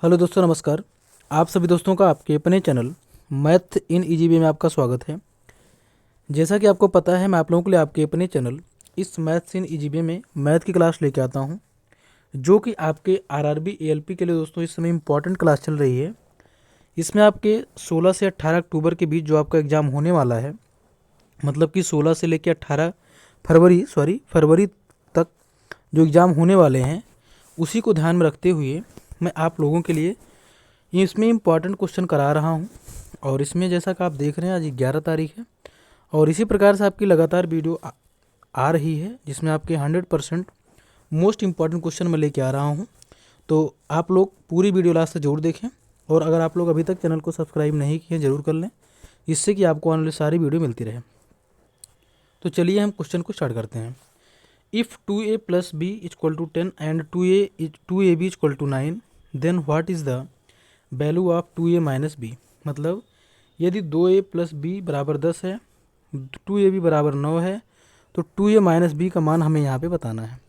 Hello दोस्तों, नमस्कार। आप सभी दोस्तों का आपके अपने चैनल मैथ इन ईजीबी में आपका स्वागत है। जैसा कि आपको पता है, मैं आप लोगों के लिए आपके अपने चैनल इस मैथ्स इन ईजीबी में मैथ की क्लास लेके आता हूं, जो कि आपके आरआरबी एएलपी के लिए दोस्तों इस समय इम्पॉर्टेंट क्लास चल रही है। इसमें आपके 16 से 18 अक्टूबर के बीच जो आपका एग्ज़ाम होने वाला है, मतलब कि 16 से लेकर 18 फरवरी तक जो एग्ज़ाम होने वाले हैं, उसी को ध्यान में रखते हुए मैं आप लोगों के लिए इसमें इम्पॉर्टेंट क्वेश्चन करा रहा हूं। और इसमें जैसा कि आप देख रहे हैं, आज 11 तारीख है और इसी प्रकार से आपकी लगातार वीडियो आ रही है, जिसमें आपके 100% मोस्ट इम्पॉर्टेंट क्वेश्चन मैं लेके आ रहा हूं। तो आप लोग पूरी वीडियो लास्ट से जरूर देखें, और अगर आप लोग अभी तक चैनल को सब्सक्राइब नहीं किए ज़रूर कर लें, इससे कि आपको आने वाली सारी वीडियो मिलती रहे। तो चलिए हम क्वेश्चन को स्टार्ट करते हैं। If 2a plus B equal to 10 and 2ab equal to 9, then what is the value of 2a minus B. मतलब यदि 2a प्लस बी बराबर 10 है, 2ab बराबर 9 है, तो 2a माइनस बी का मान हमें यहाँ पे बताना है।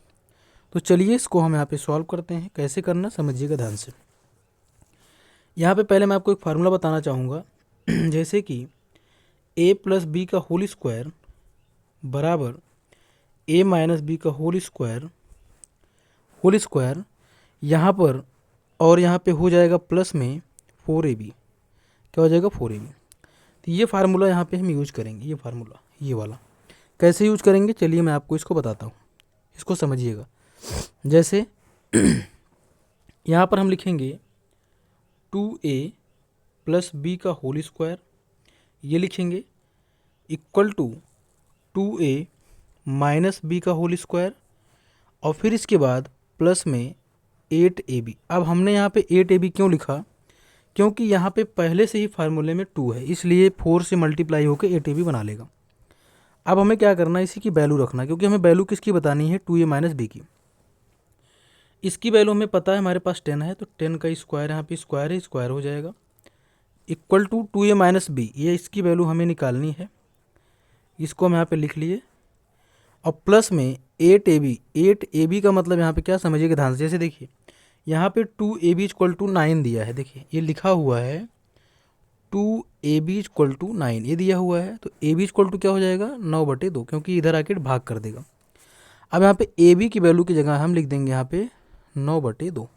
तो चलिए इसको हम यहाँ पे सॉल्व करते हैं। कैसे करना समझिएगा ध्यान से। यहाँ पे पहले मैं आपको एक फार्मूला बताना चाहूँगा, जैसे कि a प्लस बी का होल स्क्वायर बराबर a माइनस बी का होल स्क्वायर यहाँ पर, और यहाँ पे हो जाएगा प्लस में 4ab। क्या हो जाएगा? 4ab। तो ये फार्मूला यहाँ पे हम यूज करेंगे। ये फार्मूला, ये वाला कैसे यूज करेंगे, चलिए मैं आपको इसको बताता हूँ। इसको समझिएगा। जैसे यहाँ पर हम लिखेंगे 2a प्लस बी का होल स्क्वायर, ये लिखेंगे, equal to 2a minus B का होल स्क्वायर, और फिर इसके बाद प्लस में 8ab। अब हमने यहाँ पे 8ab क्यों लिखा? क्योंकि यहाँ पे पहले से ही फार्मूले में 2 है, इसलिए 4 से मल्टीप्लाई होकर 8ab बना लेगा। अब हमें क्या करना है, इसी की वैल्यू रखना, क्योंकि हमें वैल्यू किसकी बतानी है? 2a माइनस बी की। इसकी वैल्यू हमें पता है, हमारे पास 10 है, तो 10 का स्क्वायर, यहाँ पे स्क्वायर है, स्क्वायर हो जाएगा, equal to 2a minus B. ये इसकी वैल्यू हमें निकालनी है, इसको हम यहाँ पे लिख लिए, और प्लस में 8ab। 8ab का मतलब यहाँ पे क्या समझिएगा ध्यान से। जैसे देखिए, यहाँ पे 2ab इक्वल टू 9 दिया है, देखिए ये लिखा हुआ है 2ab इक्वल टू 9, ये दिया हुआ है, तो ab इक्वल टू क्या हो जाएगा? 9/2, क्योंकि इधर आके भाग कर देगा। अब यहाँ पे ab की वैल्यू की जगह हम लिख देंगे यहाँ पे 9/2।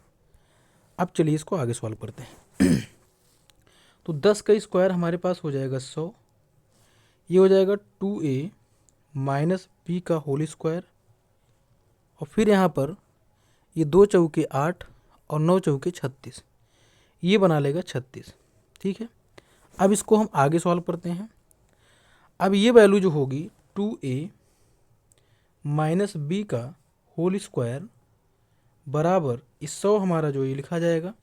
अब चलिए इसको आगे सॉल्व करते हैं। तो 10 का स्क्वायर हमारे पास हो जाएगा 100, ये हो जाएगा 2a माइनस बी का होल स्क्वायर, और फिर यहाँ पर ये 2 चौके 8 और 9 चौके 36, ये बना लेगा 36। ठीक है, अब इसको हम आगे सॉल्व करते हैं। अब ये वैल्यू जो होगी 2a माइनस बी का होल स्क्वायर बराबर इस 100 हमारा जो ये लिखा जाएगा,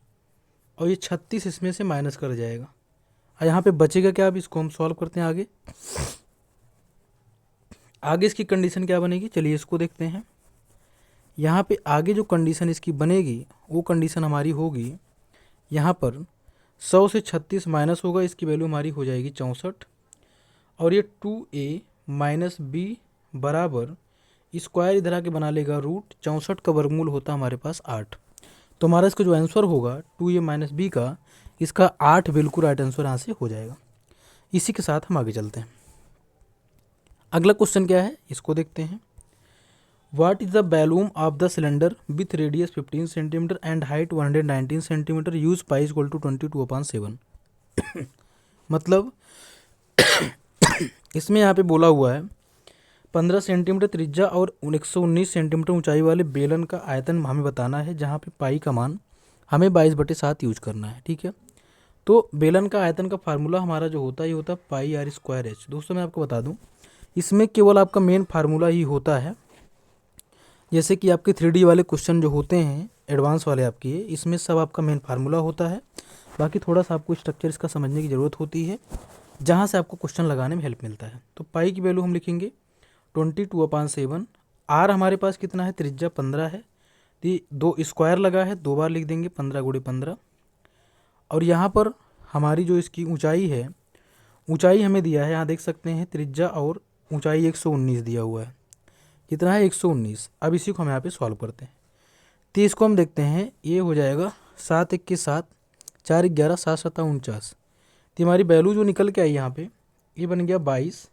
और ये 36 इसमें से माइनस कर जाएगा, और यहाँ पे बचेगा क्या? अब इसको हम सॉल्व करते हैं आगे। आगे इसकी कंडीशन क्या बनेगी, चलिए इसको देखते हैं। यहाँ पे आगे जो कंडीशन इसकी बनेगी, वो कंडीशन हमारी होगी, यहाँ पर 100 से 36 माइनस होगा, इसकी वैल्यू हमारी हो जाएगी 64, और ये 2a माइनस बी बराबर स्क्वायर इधर आके बना लेगा रूट, 64 का वर्गमूल होता है हमारे पास 8। तो हमारा इसका जो आंसर होगा 2a माइनस बी का, इसका 8 बिल्कुल राइट आंसर यहाँ से हो जाएगा। इसी के साथ हम आगे चलते हैं। अगला क्वेश्चन क्या है, इसको देखते हैं। What is the volume of the cylinder with radius 15 cm and height 119 cm use pi equal to 22/7। मतलब इसमें यहाँ पे बोला हुआ है 15 सेंटीमीटर त्रिज्या और 119 सेंटीमीटर ऊंचाई वाले बेलन का आयतन हमें बताना है, जहाँ पे पाई का मान हमें 22/7 यूज करना है। ठीक है, तो बेलन का आयतन का फार्मूला हमारा जो होता है, ये होता है पाई आर स्क्वायर एच। दोस्तों मैं आपको बता दूं, इसमें केवल आपका मेन फार्मूला ही होता है। जैसे कि आपके 3D वाले क्वेश्चन जो होते हैं एडवांस वाले आपके, इसमें सब आपका मेन फार्मूला होता है। बाकी थोड़ा सा आपको स्ट्रक्चर इसका समझने की ज़रूरत होती है, जहाँ से आपको क्वेश्चन लगाने में हेल्प मिलता है। तो पाई की वैल्यू हम लिखेंगे 22/7। आर हमारे पास कितना है? त्रिज्या 15 है, तो 2 स्क्वायर लगा है, 2 बार लिख देंगे, 15 × 15। और यहाँ पर हमारी जो इसकी ऊँचाई है, ऊँचाई हमें दिया है, यहाँ देख सकते हैं त्रिज्या और ऊँचाई 119 दिया हुआ है। कितना है? 119। अब इसी को हम यहाँ पे सॉल्व करते हैं। तो इसको हम देखते हैं, ये हो जाएगा 7 21 7, 4 11 7 7 49। तो हमारी वैल्यू जो निकल के आई यहाँ पे ये बन गया 22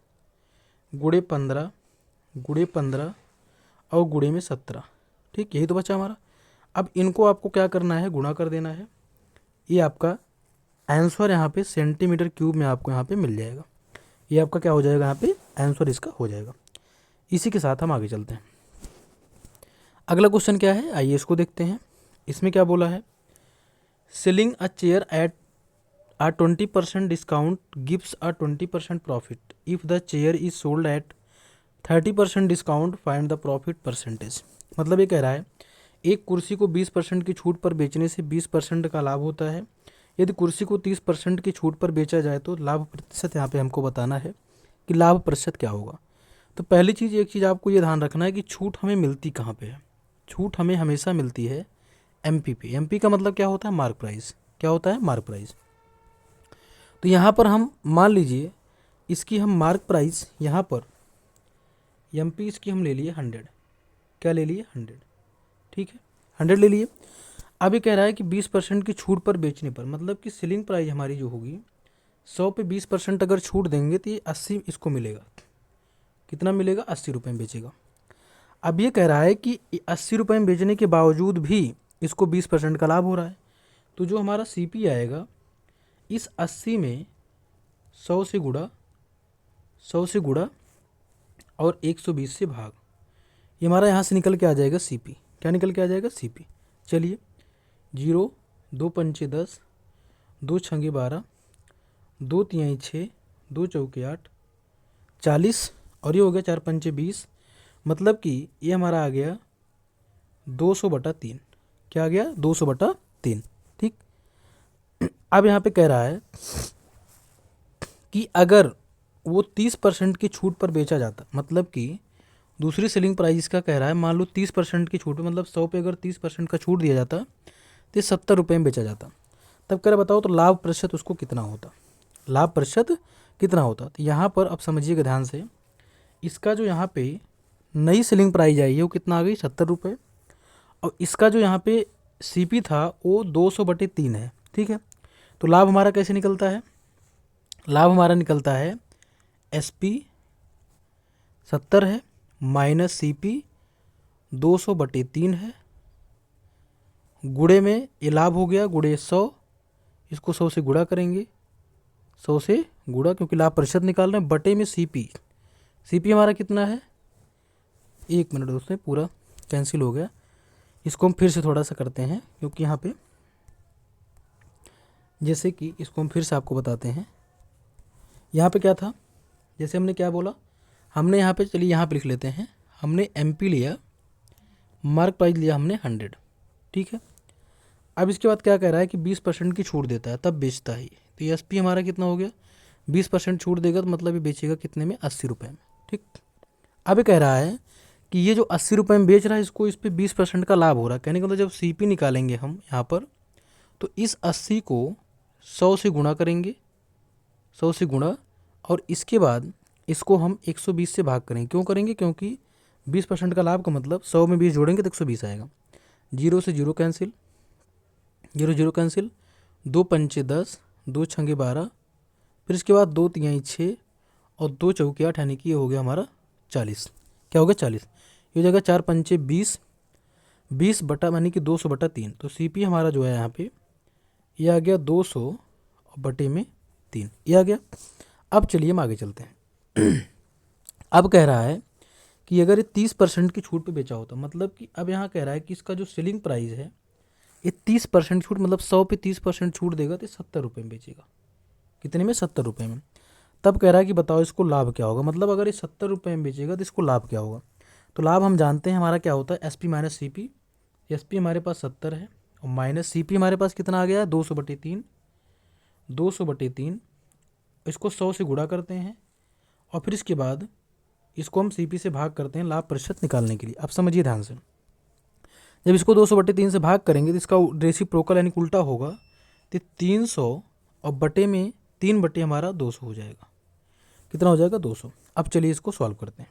गुड़े 15 गुड़े 15 और गुड़े में 17। ठीक, यही तो बचा हमारा। अब इनको आपको क्या करना है, गुणा कर देना है। ये आपका आंसर यहाँ पे सेंटीमीटर क्यूब में आपको यहाँ पे मिल जाएगा। ये आपका क्या हो जाएगा, यहाँ पे आंसर इसका हो जाएगा। इसी के साथ हम आगे चलते हैं। अगला क्वेश्चन क्या है, आइए इसको देखते हैं। इसमें क्या बोला है, selling a chair at a 20% discount gives a 20% profit if the chair is sold at 30% discount find the profit percentage. मतलब ये कह रहा है एक कुर्सी को 20% की छूट पर बेचने से 20% का लाभ होता है। यदि कुर्सी को 30% की छूट पर बेचा जाए तो लाभ प्रतिशत यहाँ पे हमको बताना है कि लाभ प्रतिशत क्या होगा। तो पहली चीज़, एक चीज़ आपको ये ध्यान रखना है कि छूट हमें मिलती कहाँ पे है। छूट हमें हमेशा मिलती है एमपी पे। एमपी का मतलब क्या होता है, मार्क प्राइस। क्या होता है, मार्क प्राइस। तो यहाँ पर हम मान लीजिए इसकी हम मार्क प्राइस यहाँ पर एमपी इसकी हम ले लिए 100। क्या ले लिए, 100। ठीक है, 100 ले लिए। अब ये कह रहा है कि 20% की छूट पर बेचने पर, मतलब कि सेलिंग प्राइस हमारी जो होगी 100 पे 20% अगर छूट देंगे तो ये 80 इसको मिलेगा। कितना मिलेगा, 80 रुपये में बेचेगा। अब ये कह रहा है कि 80 रुपये में बेचने के बावजूद भी इसको 20% का लाभ हो रहा है। तो जो हमारा सीपी आएगा इस 80 में 100 से गुड़ा, 100 से गुड़ा और 120 से भाग, ये हमारा यहाँ से निकल के आ जाएगा सीपी। क्या निकल के आ जाएगा, सीपी। चलिए 0 2 पंचे 10, 2 छंगे 12, 2 तिहाई 6, 2 चौके 8, 40 और ये हो गया 4 पंचे 20। मतलब कि ये हमारा आ गया 200/3। क्या आ गया, 200/3। ठीक, अब यहाँ पे कह रहा है कि अगर वो 30% की छूट पर बेचा जाता, मतलब कि दूसरी सेलिंग प्राइस का कह रहा है, मान लो 30% की छूट, मतलब 100 पे अगर 30% का छूट दिया जाता तो 70 रुपये में बेचा जाता। तब कह रहा बताओ तो लाभ प्रतिशत उसको कितना होता, लाभ प्रतिशत कितना होता। तो यहाँ पर अब समझिएगा ध्यान से, इसका जो यहाँ पे नई सेलिंग प्राइस आई है वो कितना आ गई, 70 रुपये। और इसका जो यहाँ पे सीपी था वो 200/3 है। ठीक है, तो लाभ हमारा कैसे निकलता है, लाभ हमारा निकलता है एसपी 70 है माइनस सीपी 200/3 है, गुड़े में ये लाभ हो गया, गुड़े 100, इसको 100 से गुड़ा करेंगे, 100 से गुड़ा क्योंकि लाभ प्रतिशत निकाल रहे हैं, बटे में सीपी। सीपी हमारा कितना है, 1 मिनट दोस्तों, पूरा कैंसिल हो गया। इसको हम फिर से थोड़ा सा करते हैं क्योंकि यहाँ पे जैसे कि इसको हम फिर से आपको बताते हैं। यहाँ पे क्या था, जैसे हमने क्या बोला, हमने यहाँ पे, चलिए यहाँ पे लिख लेते हैं, हमने एमपी लिया, मार्क प्राइस लिया हमने 100। ठीक है, अब इसके बाद क्या कह रहा है कि 20% की छूट देता है तब बेचता है। तो एस पी हमारा कितना हो गया, 20% छूट देगा तो मतलब ये बेचेगा कितने में, 80 रुपये में। ठीक, अब ये कह रहा है कि ये जो 80 रुपये में बेच रहा है इसको, इस पर 20% का लाभ हो रहा है। कहने का मतलब जब सीपी निकालेंगे हम यहाँ पर, तो इस 80 को 100 से गुणा करेंगे, 100 से गुणा, और इसके बाद इसको हम 120 से भाग करेंगे। क्यों करेंगे, क्योंकि 20% का लाभ का मतलब 100 में 20 जोड़ेंगे तो 120 आएगा। 0 से 0 कैंसिल, 0 0 कैंसिल, 2 पंचे 10, 2 छंगे 12, फिर इसके बाद 2 तिहाई 6 और 2 चौके 8, यानी कि ये हो गया हमारा 40। क्या हो गया, 40। ये हो जाएगा 4 पंचे 20, 20 बटा यानी कि 200/3। तो सीपी हमारा जो है यहाँ पे ये आ गया 200/3, ये आ गया। अब चलिए हम आगे चलते हैं। अब कह रहा है कि अगर ये 30% की छूट पे बेचा होता, मतलब कि अब यहाँ कह रहा है कि इसका जो सेलिंग प्राइस है ये 30% छूट, मतलब 100 पे 30% छूट देगा तो 70 रुपये में बेचेगा। कितने में, 70 रुपये में। तब कह रहा है कि बताओ इसको लाभ क्या होगा, मतलब अगर ये 70 रुपये में बेचेगा तो इसको लाभ क्या होगा। तो लाभ हम जानते हैं हमारा क्या होता है, S P minus C P. S P हमारे पास 70 है और माइनस सी पी हमारे पास कितना आ गया है, 200/3। 200/3 इसको 100 से गुणा करते हैं और फिर इसके बाद इसको हम सीपी से भाग करते हैं लाभ प्रतिशत निकालने के लिए। अब समझिए ध्यान से, जब इसको 200/3 से भाग करेंगे तो इसका रेसिप्रोकल यानी उल्टा होगा, तो 300 और बटे में 3 बटे हमारा 200 हो जाएगा। कितना हो जाएगा, 200। अब चलिए इसको सॉल्व करते हैं।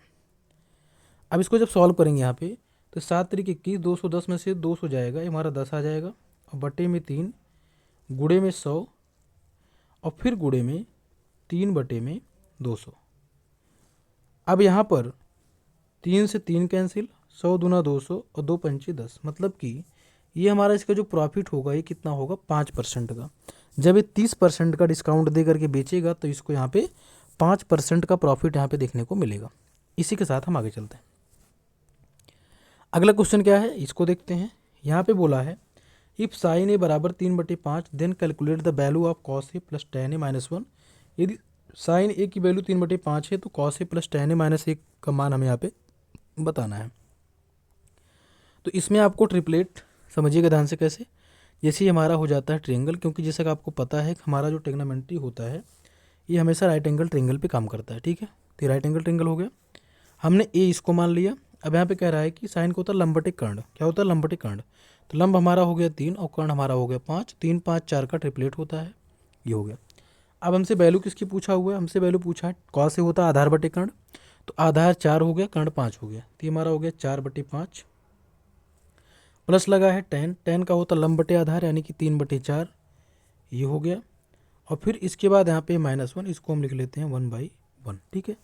अब इसको जब सॉल्व करेंगे यहाँ पे तो 7 तरीके 21, 210 में से 200 जाएगा, ये हमारा 10 आ जाएगा और बटे में 3 गुणे में 100 और फिर गुणे में 3 बटे में 200। अब यहाँ पर 3 से 3 कैंसिल, 100 दूना 200 और 2 पंचे 10, मतलब कि ये हमारा इसका जो प्रॉफिट होगा ये कितना होगा 5% का। जब ये 30% का डिस्काउंट दे करके बेचेगा तो इसको यहाँ पे 5% का प्रॉफिट यहाँ पे देखने को मिलेगा। इसी के साथ हम आगे चलते हैं। अगला क्वेश्चन क्या है इसको देखते हैं। यहाँ पे बोला है इफ साइन ए बराबर 3/5 then calculate the value of cos A plus tan a -1। यदि साइन ए की वैल्यू 3/5 है तो cos A plus tan a -1 का मान हमें यहाँ पे बताना है। तो इसमें आपको ट्रिपलेट समझिएगा ध्यान से कैसे। जैसे ही हमारा हो जाता है ट्रायंगल, क्योंकि जैसा कि आपको पता है कि हमारा जो ट्रिग्नोमेट्री होता है ये हमेशा राइट एंगल ट्रायंगल पे काम करता है, ठीक है। तो राइट एंगल ट्रायंगल हो गया, हमने ए इसको मान लिया। अब यहाँ पे कह रहा है कि साइन को होता है लंबटे कर्ण। क्या होता है लंबटे कर्ण? तो लंब हमारा हो गया 3 और कर्ण हमारा हो गया 5। 3 5 4 का ट्रिपलेट होता है, ये हो गया। अब हमसे वैल्यू किसकी पूछा हुआ है? हमसे वैल्यू पूछा है कॉस से होता है आधार बटे कर्ण, तो आधार 4 हो गया, कर्ण 5 हो गया, तो ये हमारा हो गया 4/5 प्लस लगा है tan का होता लंब बटे आधार यानी कि 3/4, ये हो गया। और फिर इसके बाद यहाँ पे -1, इसको हम लिख लेते हैं 1/1, ठीक है।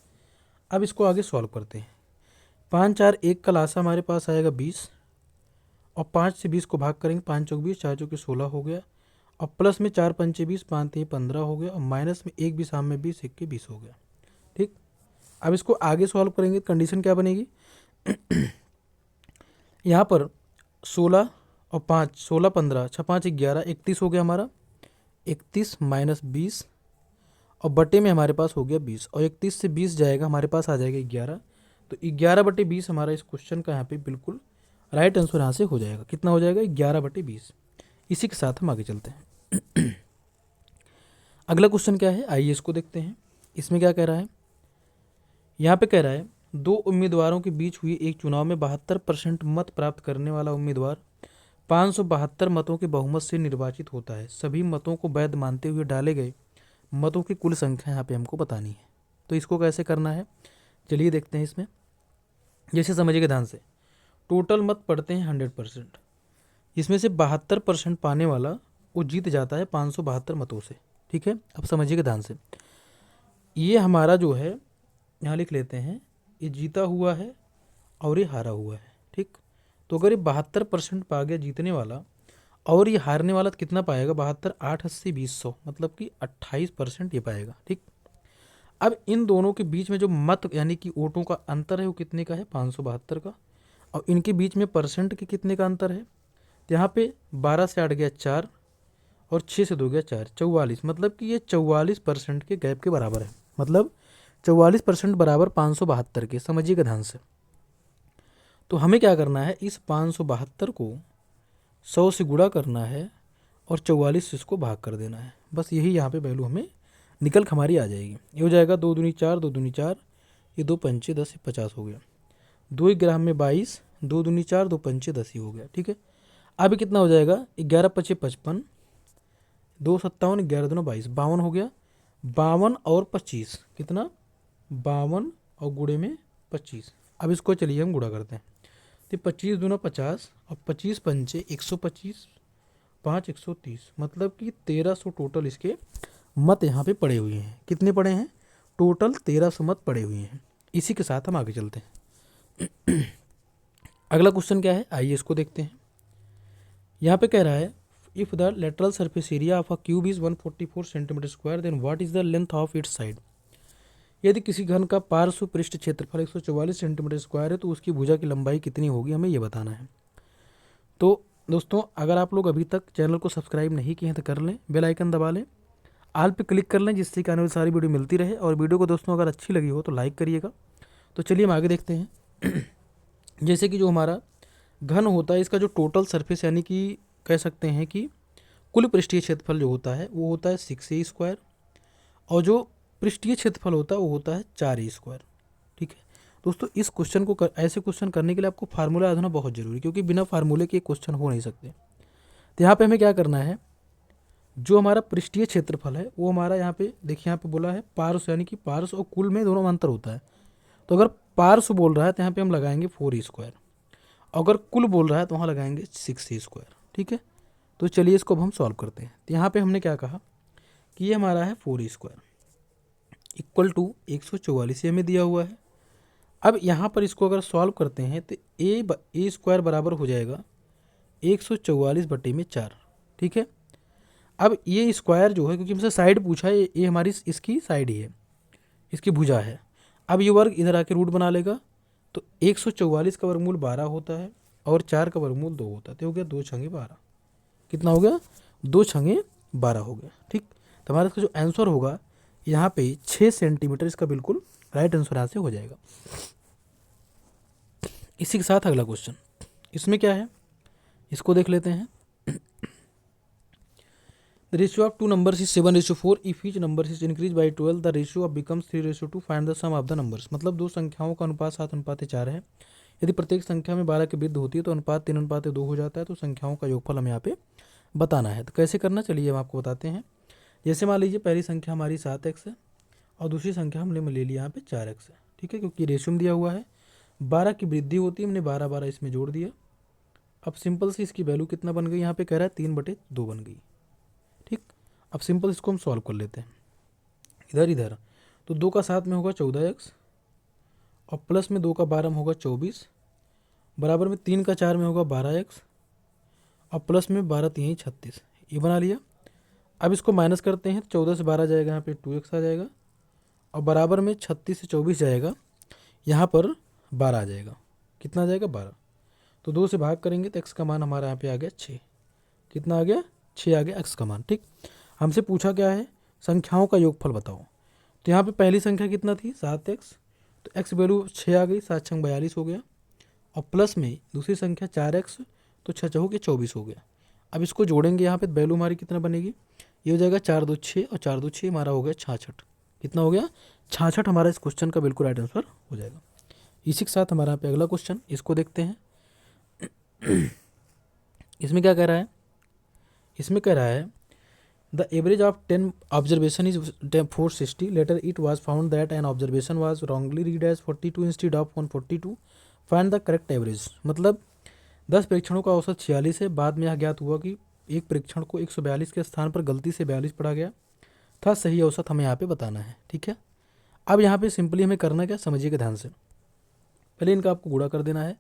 अब इसको आगे सॉल्व करते हैं। 5 4 1 का लासा हमारे पास आएगा 20 और 5 से 20 को भाग करेंगे, 5 चौक 20, 4 चौके 16 हो गया और प्लस में 4 पंचे 20, 5 3 15 हो गया और माइनस में 1 20 में 20, 1 के 20 हो गया, ठीक। अब इसको आगे सॉल्व करेंगे, कंडीशन क्या बनेगी यहाँ पर 16 और 5 16 15 6 5 11 31 हो गया हमारा, 31 - 20 और बटे में हमारे पास हो गया 20 और 31 से 20 जाएगा हमारे पास आ जाएगा 11, तो 11/20 हमारा इस क्वेश्चन का यहाँ पे बिल्कुल राइट आंसर यहाँ से हो जाएगा। कितना हो जाएगा? 11/20। इसी के साथ हम आगे चलते हैं। अगला क्वेश्चन क्या है आइए इसको देखते हैं। इसमें क्या कह रहा है? यहाँ पे कह रहा है 2 उम्मीदवारों के बीच हुई एक चुनाव में 72% मत प्राप्त करने वाला उम्मीदवार 572 मतों के बहुमत से निर्वाचित होता है। सभी मतों को वैध मानते हुए डाले गए मतों की कुल संख्या यहाँ पे हमको बतानी है। तो इसको कैसे करना है चलिए देखते हैं। इसमें जैसे समझिएगा ध्यान से, टोटल मत पड़ते हैं 100%, इसमें से 72% पाने वाला वो जीत जाता है 572 मतों से, ठीक है। अब समझिएगा ध्यान से, ये हमारा जो है यहाँ लिख लेते हैं, ये जीता हुआ है और ये हारा हुआ है, ठीक। तो अगर ये 72% पा गया जीतने वाला और ये हारने वाला तो कितना पाएगा? 72 8 80 200, मतलब कि 28% ये पाएगा, ठीक। अब इन दोनों के बीच में जो मत यानी कि वोटों का अंतर है वो कितने का है? 572 का। और इनके बीच में परसेंट के कितने का अंतर है? तो यहाँ पे 12 से 8 गया 4 और 6 से 2 गया 4, 44, मतलब कि ये 44% के गैप के बराबर है। मतलब 44% बराबर 572 के, समझिएगा ध्यान से। तो हमें क्या करना है, इस 572 को 100 से गुणा करना है और 44 से इसको भाग कर देना है। बस यही यहाँ पे वैल्यू हमें निकल के हमारी आ जाएगी। ये हो जाएगा 2 दूनी 4, 2 दूनी 4, ये 2 पंचे 10, 50 हो गया। 2 ग्राम में 22, 2 दूनी 4, 2 पंचे 10 ही हो गया, ठीक है। अब कितना हो जाएगा? 11 पचे 55, 2 57, 11 दूना 22, 52 हो गया। 52 और 25 कितना? 52 और गुणे में 25। अब इसको चलिए हम गुणा करते हैं। तो 25 दूना 50 और 25 पंचे 125, 5 130, मतलब कि 1300 टोटल इसके मत यहाँ पे पड़े हुए हैं। कितने पड़े हैं? टोटल 1300 मत पड़े हुए हैं। इसी के साथ हम आगे चलते हैं। अगला क्वेश्चन क्या है आइए इसको देखते हैं। यहाँ पे कह रहा है if the lateral surface area of a cube is 144 centimetre square then what is the length of its side. यदि किसी घन का पार्श्व पृष्ठ क्षेत्रफल 144 सेंटीमीटर स्क्वायर है तो उसकी भुजा की लंबाई कितनी होगी, हमें ये बताना है। तो दोस्तों अगर आप लोग अभी तक चैनल को सब्सक्राइब नहीं किए हैं तो कर लें, बेल आइकन दबा लें, आल पे क्लिक कर लें, जिससे कि आने वाली सारी वीडियो मिलती रहे। और वीडियो को दोस्तों अगर अच्छी लगी हो तो लाइक करिएगा। तो चलिए हम आगे देखते हैं। जैसे कि जो हमारा घन होता है इसका जो टोटल सरफेस यानी कि कह सकते हैं कि कुल पृष्ठीय क्षेत्रफल जो होता है वो होता है 6a² और जो पृष्ठीय क्षेत्रफल होता है वो होता है 4a², ठीक है। दोस्तों इस क्वेश्चन को ऐसे क्वेश्चन करने के लिए आपको फार्मूला याद होना बहुत जरूरी है, क्योंकि बिना फार्मूले के क्वेश्चन हो नहीं सकते। तो यहाँ पे हमें क्या करना है, जो हमारा पृष्ठीय क्षेत्रफल है वो हमारा यहाँ पे देखिए, यहाँ पे बोला है पार्श्व, यानी कि पार्श्व और कुल में दोनों में अंतर होता है। तो अगर पार्श्व बोल रहा है तो यहाँ पे हम लगाएंगे 4a², अगर कुल बोल रहा है तो वहाँ लगाएंगे 6a², ठीक है। तो चलिए इसको अब हम सॉल्व करते हैं। तो यहाँ पे हमने क्या कहा कि ये हमारा है 4a² इक्वल टू 144 ये हमें दिया हुआ है। अब यहाँ पर इसको अगर सॉल्व करते हैं तो a² बराबर हो जाएगा 144/4। ठीक है। अब ये स्क्वायर जो है, क्योंकि हमसे साइड पूछा है, ये हमारी इसकी साइड ही है, इसकी भुजा है। अब ये वर्ग इधर आके रूट बना लेगा, तो 144 का वर्गमूल 12 होता है और 4 का वर्गमूल 2 होता है। तो हो गया 2 छंगे 12। कितना हो गया? 2 छंगे 12 हो गया। ठीक। तो हमारा इसका जो आंसर होगा यहाँ पे 6 सेंटीमीटर, इसका बिल्कुल राइट आंसर यहाँ से हो जाएगा। इसी के साथ अगला क्वेश्चन, इसमें क्या है इसको देख लेते हैं। The ratio of two numbers is 7:4. If each number is increased by 12, the ratio of becomes 3:2. Find the sum of the numbers. मतलब दो संख्याओं का अनुपात 7:4 है। यदि प्रत्येक संख्या में 12 की वृद्धि होती है तो अनुपात 3:2 हो जाता है। तो संख्याओं का योगफल हमें यहाँ पे बताना है। तो कैसे करना, चलिए हम आपको बताते हैं। जैसे मान लीजिए पहली संख्या हमारी 7x है और दूसरी संख्या हमने ले लिया यहाँ पे 4x है। ठीक है, क्योंकि रेशियो में दिया हुआ है 12 की वृद्धि होती है, हमने 12 इसमें जोड़ दिया। अब सिंपल से इसकी वैल्यू कितना बन गई, यहाँ पे कह रहा है 3/2 बन गई। ठीक। अब सिंपल इसको हम सॉल्व कर लेते हैं इधर इधर। तो 2 का 7 में होगा 14x और प्लस में 2 का 12 में होगा 24, बराबर में 3 का 4 में होगा 12x और प्लस में 12 3 36। ये बना लिया। अब इसको माइनस करते हैं, 14 से 12 जाएगा, यहाँ पे 2x आ जाएगा और बराबर में 36 से 24 जाएगा, यहाँ पर 12 आ जाएगा। कितना आ जाएगा? 12। तो 2 से भाग करेंगे तो x का मान हमारा यहाँ पे आ गया 6। कितना आ गया? 6 आ गया x का मान। ठीक। हमसे पूछा क्या है, संख्याओं का योगफल बताओ। तो यहाँ पे पहली संख्या कितना थी? 7x, तो x वैल्यू 6 आ गई, 7 छंग 42 हो गया। और प्लस में दूसरी संख्या 4x, तो 6 चौके 24 हो गया। अब इसको जोड़ेंगे, यहाँ पे वैल्यू हमारी कितना बनेगी, ये हो जाएगा 4 2 6 और 4 2 6 हमारा हो गया 66। कितना हो गया? 66 हमारा इस क्वेश्चन का बिल्कुल राइट आंसर हो जाएगा। इसी के साथ हमारा यहाँ पे अगला क्वेश्चन, इसको देखते हैं। इसमें क्या कह रहा है, इसमें कह रहा है the average of 10 observation is 460। Later it was found that an observation was wrongly read as 42 instead of 142। Find the correct average. मतलब 10 परीक्षणों का औसत 46 है। बाद में यह ज्ञात हुआ कि एक परीक्षण को 142 के स्थान पर गलती से 42 पढ़ा गया था। सही औसत हमें यहाँ पे बताना है। ठीक है। अब यहाँ पे सिंपली हमें करना क्या, समझिएगा ध्यान से। पहले इनका आपको गुणा कर देना है,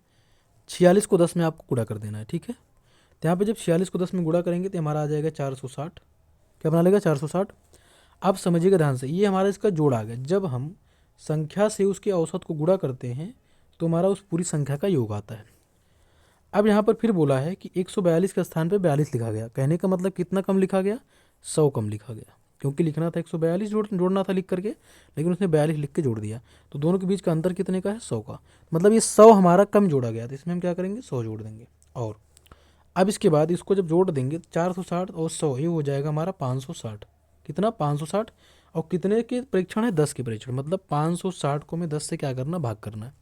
46 को 10 में आपको गुणा कर देना है। ठीक है। तो यहाँ पे जब 46 को 10 में गुणा करेंगे तो हमारा आ जाएगा 460। क्या बना लेगा? 460। अब समझिएगा ध्यान से, ये हमारा इसका जोड़ आ गया। जब हम संख्या से उसके औसत को गुणा करते हैं तो हमारा उस पूरी संख्या का योग आता है। अब यहाँ पर फिर बोला है कि 142 के स्थान पे 42 लिखा गया। कहने का मतलब कितना कम लिखा गया? 100 कम लिखा गया, क्योंकि लिखना था 142 जोड़ना था लिख करके, लेकिन उसने 42 लिख के जोड़ दिया। तो दोनों के बीच का अंतर कितने का है? 100 का। मतलब ये 100 हमारा कम जोड़ा गया, तो इसमें हम क्या करेंगे? 100 जोड़ देंगे। और अब इसके बाद इसको जब जोड़ देंगे 460 और 100, ये हो जाएगा हमारा 560। कितना? 560। और कितने के परीक्षण है? 10 के परीक्षण। मतलब 560 को हमें 10 से क्या करना? भाग करना है।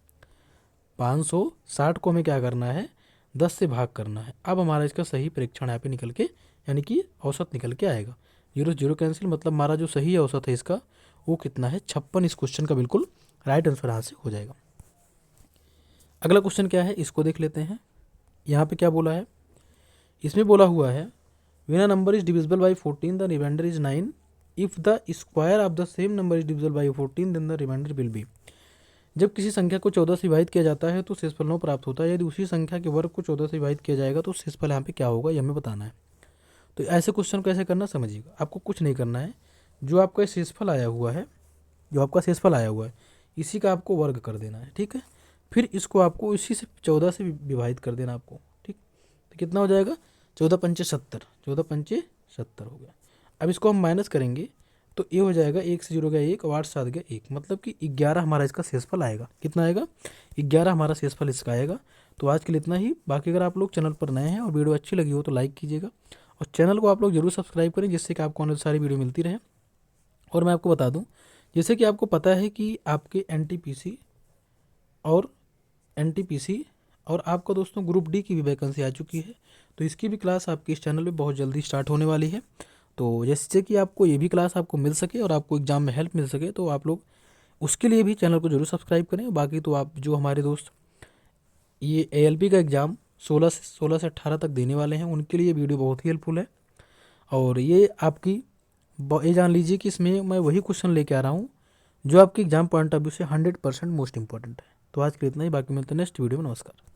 560 को हमें क्या करना है? 10 से भाग करना है। अब हमारा इसका सही परीक्षण यहाँ पे निकल के, यानी कि औसत निकल के आएगा। 0 0 कैंसिल, मतलब हमारा जो सही औसत है इसका वो कितना है? 56। इस क्वेश्चन का बिल्कुल राइट आंसर यहाँ से हो जाएगा। अगला क्वेश्चन क्या है, इसको देख लेते हैं। यहाँ पे क्या बोला है, इसमें बोला हुआ है when a number is divisible by 14 the remainder is 9। If the square of the same number is divisible by 14 then the remainder will be. जब किसी संख्या को 14 से विभाजित किया जाता है तो शेषफल 9 प्राप्त होता है। यदि उसी संख्या के वर्ग को 14 से विभाजित किया जाएगा तो शेषफल यहाँ पे क्या होगा, ये हमें बताना है। तो ऐसे क्वेश्चन को ऐसे करना, समझिएगा। आपको कुछ नहीं करना है, जो आपका शेषफल आया हुआ है, इसी का आपको वर्ग कर देना है। ठीक है। फिर इसको आपको इसी से 14 से विभाजित कर देना आपको। ठीक। तो कितना हो जाएगा? 14 पंचे 70, 14 पंचे 70 हो गया। अब इसको हम माइनस करेंगे तो ये हो जाएगा 1 से 0 गया 1 और 8 7 गया 1, मतलब कि 11 हमारा इसका शेषफल आएगा। कितना आएगा? 11 हमारा शेषफल इसका आएगा। तो आज के लिए इतना ही। बाकी अगर आप लोग चैनल पर नए हैं और वीडियो अच्छी लगी हो तो लाइक कीजिएगा और चैनल को आप लोग जरूर सब्सक्राइब करें, जिससे कि आपको आने सारी वीडियो मिलती रहे। और मैं आपको बता दूँ, जैसे कि आपको पता है कि आपके एनटीपीसी और आपका दोस्तों ग्रुप डी की भी वैकेंसी आ चुकी है। तो इसकी भी क्लास आपके इस चैनल पे बहुत जल्दी स्टार्ट होने वाली है। तो जैसे कि आपको ये भी क्लास आपको मिल सके और आपको एग्ज़ाम में हेल्प मिल सके, तो आप लोग उसके लिए भी चैनल को जरूर सब्सक्राइब करें। बाकी तो आप जो हमारे दोस्त ये ALP का एग्ज़ाम 16 से 18 तक देने वाले हैं, उनके लिए वीडियो बहुत ही हेल्पफुल है। और ये आपकी ये जान लीजिए कि इसमें मैं वही क्वेश्चन लेके आ रहा हूँ जो आपके एग्जाम पॉइंट ऑफ व्यू से 100% मोस्ट इंपॉर्टेंट है। तो आज के लिए इतना ही, बाकी मिलते हैं नेक्स्ट वीडियो में। नमस्कार।